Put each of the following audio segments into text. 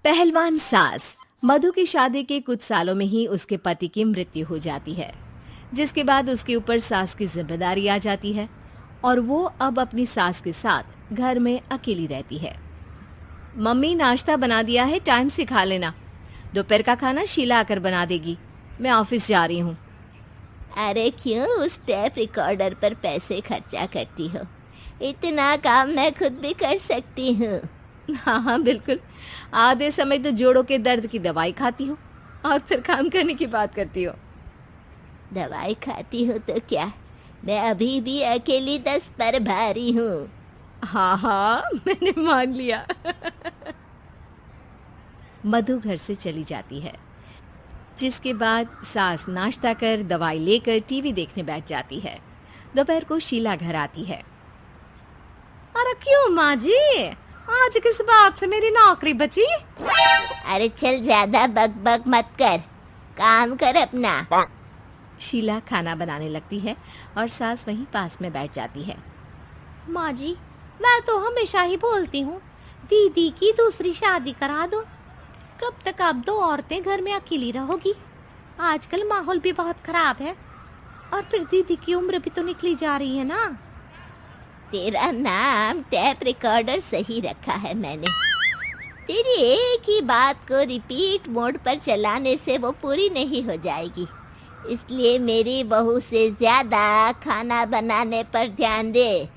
पहलवान सास। मधु की शादी के कुछ सालों में ही उसके पति की मृत्यु हो जाती है, जिसके बाद उसके ऊपर सास की जिम्मेदारी आ जाती है और वो अब अपनी सास के साथ घर में अकेली रहती है। मम्मी, नाश्ता बना दिया है, टाइम से खा लेना। दोपहर का खाना शीला आकर बना देगी। मैं ऑफिस जा रही हूँ। अरे क्यों उस टेप रिकॉर्डर पर पैसे खर्चा करती हो? इतना काम मैं खुद भी कर सकती हूँ। हाँ हाँ बिल्कुल। आधे समय तो जोड़ों के दर्द की दवाई खाती हो और फिर काम करने की बात करती हो। दवाई खाती हो तो क्या, मैं अभी भी अकेली 10 पर भारी हूँ। हाँ हाँ मैंने मान लिया। मधु घर से चली जाती है, जिसके बाद सास नाश्ता कर दवाई लेकर टीवी देखने बैठ जाती है। दोपहर को शीला घर आती है। अरे क्यों माँ जी, आज किस बात से मेरी नौकरी बची? अरे चल, ज्यादा बक बक मत कर, काम कर अपना। शीला खाना बनाने लगती है और सास वहीं पास में बैठ जाती है। माँ जी, मैं तो हमेशा ही बोलती हूँ, दीदी की दूसरी शादी करा दो। कब तक आप दो औरतें घर में अकेली रहोगी? आजकल माहौल भी बहुत खराब है और फिर दीदी की उम्र भी तो निकली जा रही है ना। तेरा नाम टेप रिकॉर्डर सही रखा है मैंने। तेरी एक ही बात को रिपीट मोड पर चलाने से वो पूरी नहीं हो जाएगी, इसलिए मेरी बहू से ज्यादा खाना बनाने पर ध्यान दे,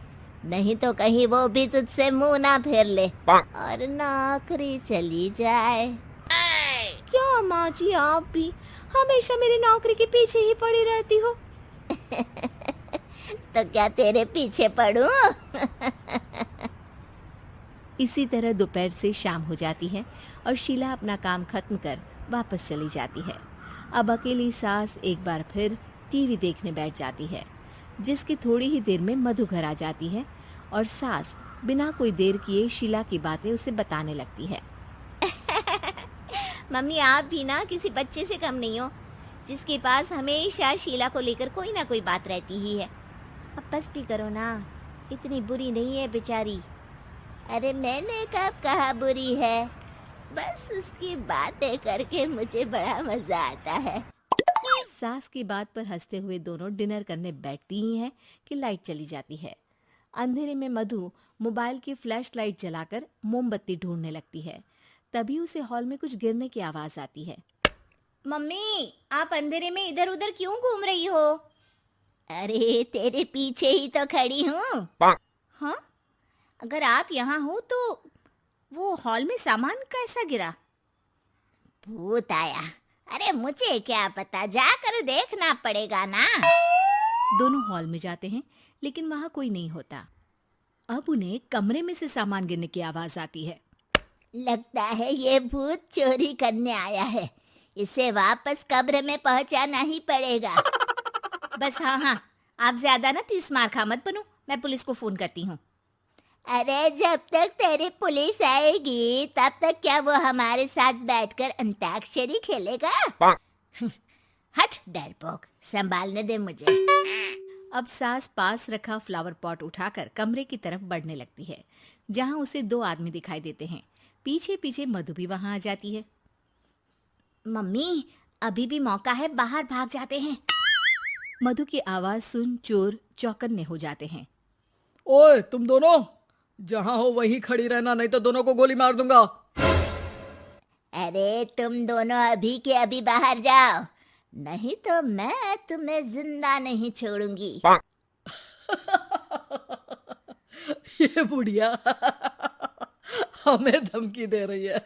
नहीं तो कहीं वो भी तुझसे मुंह ना फेर ले और नौकरी चली जाए। क्या माँ जी, आप भी हमेशा मेरी नौकरी के पीछे ही पड़ी रहती हो? तो क्या तेरे पीछे पड़ूं? इसी तरह दोपहर से शाम हो जाती है और शीला अपना काम खत्म कर वापस चली जाती है। अब अकेली सास एक बार फिर टीवी देखने बैठ जाती है, जिसकी थोड़ी ही देर में मधु घर आ जाती है और सास बिना कोई देर किए शीला की बातें उसे बताने लगती है। मम्मी, आप भी ना किसी बच्चे से कम नहीं हो, जिसके पास हमेशा शीला को लेकर कोई ना कोई बात रहती ही है। अब बस भी करो ना, इतनी बुरी नहीं है बेचारी। अरे मैंने कब कहा बुरी है, बस उसकी बातें करके मुझे बड़ा मजा आता है। सास की बात पर हंसते हुए दोनों डिनर करने बैठती ही हैं कि लाइट चली जाती है। अंधेरे में मधु मोबाइल की फ्लैश लाइट जलाकर मोमबत्ती ढूंढने लगती है। तभी उसे हॉल में कुछ गिरने की आवाज आती है। मम्मी, आप अंधेरे में इधर उधर क्यों घूम रही हो? अरे तेरे पीछे ही तो खड़ी हूँ। हाँ, अगर आप यहाँ हो तो वो हॉल में सामान कैसा गिरा? भूत आया। अरे मुझे क्या पता, जाकर देखना पड़ेगा ना। दोनों हॉल में जाते हैं, लेकिन वहां कोई नहीं होता। अब उन्हें कमरे में से सामान गिरने की आवाज आती है। लगता है ये भूत चोरी करने आया है, इसे वापस कब्र में पहुंचाना ही पड़ेगा। बस हाँ हाँ, आप ज्यादा ना 30 मार खा मत बनो, मैं पुलिस को फोन करती हूँ। अरे जब तक तेरी पुलिस आएगी तब तक क्या वो हमारे साथ बैठकर अंताक्षरी खेलेगा? हट डरपोक, संभालने दे मुझे। अब सास पास रखा फ्लावर पॉट उठाकर कमरे की तरफ बढ़ने लगती है, जहां उसे 2 आदमी दिखाई देते हैं। पीछे पीछे मधु भी वहां आ जाती है। मम्मी, अभी भी मौका है, बाहर भाग जाते हैं। मधु की आवाज सुन चोर चौकन्ने हो जाते हैं। ओए तुम दोनों, जहां हो वहीं खड़ी रहना, नहीं तो दोनों को गोली मार दूंगा। अरे तुम दोनों अभी के अभी बाहर जाओ, नहीं तो मैं तुम्हें जिंदा नहीं छोड़ूंगी। ये बुढ़िया हमें धमकी दे रही है।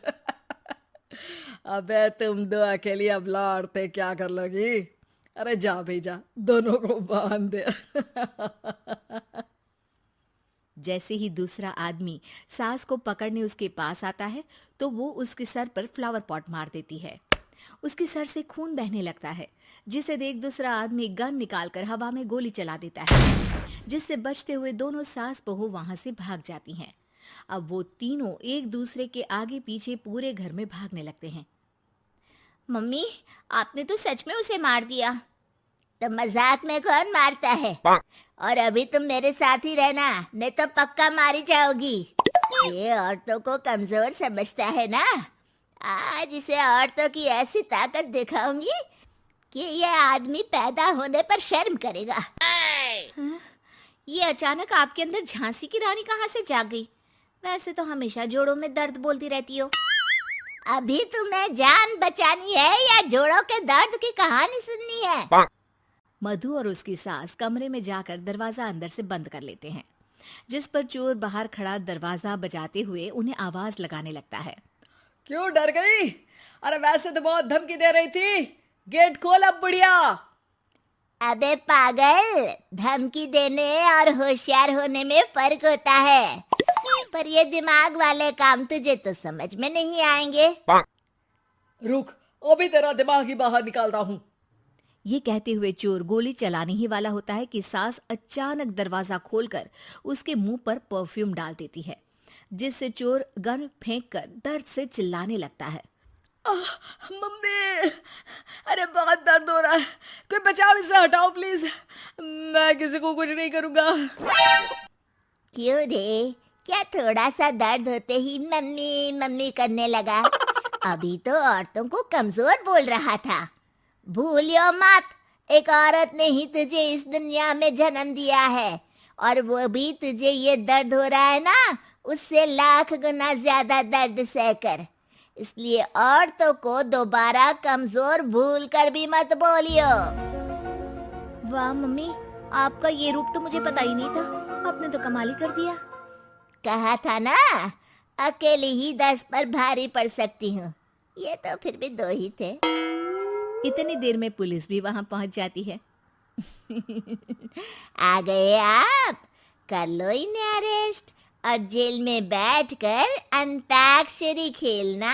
अबे तुम दो अकेली अब लौटते क्या कर लोगी? अरे जा भेजा, दोनों को बांध दे। जैसे ही दूसरा आदमी सास को पकड़ने उसके पास आता है, तो वो उसके सर पर फ्लावर पॉट मार देती है। उसके सर से खून बहने लगता है, जिसे देख दूसरा आदमी गन निकालकर हवा में गोली चला देता है, जिससे बचते हुए दोनों सास बहू वहां से भाग जाती हैं। अब वो तीनों एक दूसरे के आगे पीछे पूरे घर में भागने लगते हैं। मम्मी, आपने तो सच में उसे मार दिया। तो मजाक में कौन मारता है? और अभी तुम मेरे साथ ही रहना, नहीं तो पक्का मारी जाओगी। ये औरतों को कमजोर समझता है ना। आज इसे औरतों की ऐसी ताकत दिखाऊंगी कि ये आदमी पैदा होने पर शर्म करेगा। हाँ, ये अचानक आपके अंदर झांसी की रानी कहाँ से जाग गई? वैसे तो हमेशा जोड़ों में दर्द बोलती रहती हो। अभी तुम्हें जान बचानी है या जोड़ों के दर्द की कहानी सुननी है? मधु और उसकी सास कमरे में जाकर दरवाजा अंदर से बंद कर लेते हैं, जिस पर चोर बाहर खड़ा दरवाजा बजाते हुए उन्हें आवाज लगाने लगता है। क्यों डर गई? अरे वैसे तो बहुत धमकी दे रही थी। गेट खोल अब बुढ़िया। अबे पागल, धमकी देने और होशियार होने में फर्क होता है, पर ये दिमाग वाले काम तुझे तो समझ में नहीं आएंगे। रुक, अभी तेरा दिमाग ही बाहर निकालता हूँ। ये कहते हुए चोर गोली चलाने ही वाला होता है कि सास अचानक दरवाजा खोलकर उसके मुंह पर परफ्यूम डाल देती है, जिससे चोर गन फेंककर दर्द से चिल्लाने लगता है। मम्मी, अरे बहुत दर्द हो रहा है, कोई बचाओ, इसे हटाओ प्लीज। मैं किसी को कुछ नहीं करूंगा। क्यों रे, क्या थोड़ा सा दर्द होते ही मम्मी मम्मी करने लगा? अभी तो औरतों को कमजोर बोल रहा था। भूलियो मत, एक औरत ने ही तुझे इस दुनिया में जन्म दिया है, और वो भी तुझे ये दर्द हो रहा है ना, उससे लाख गुना ज्यादा दर्द सहकर। इसलिए औरतों को दोबारा कमजोर भूल कर भी मत बोलियो। वाह मम्मी, आपका ये रूप तो मुझे पता ही नहीं था, आपने तो कमाल ही कर दिया। कहा था ना, अकेली ही 10 पर भारी पड़ सकती हूँ, ये तो फिर भी 2 ही थे। इतनी देर में पुलिस भी वहां पहुंच जाती है। आ गए आप, कर लो इन्हें अरेस्ट और जेल में बैठकर अंताक्षरी खेलना।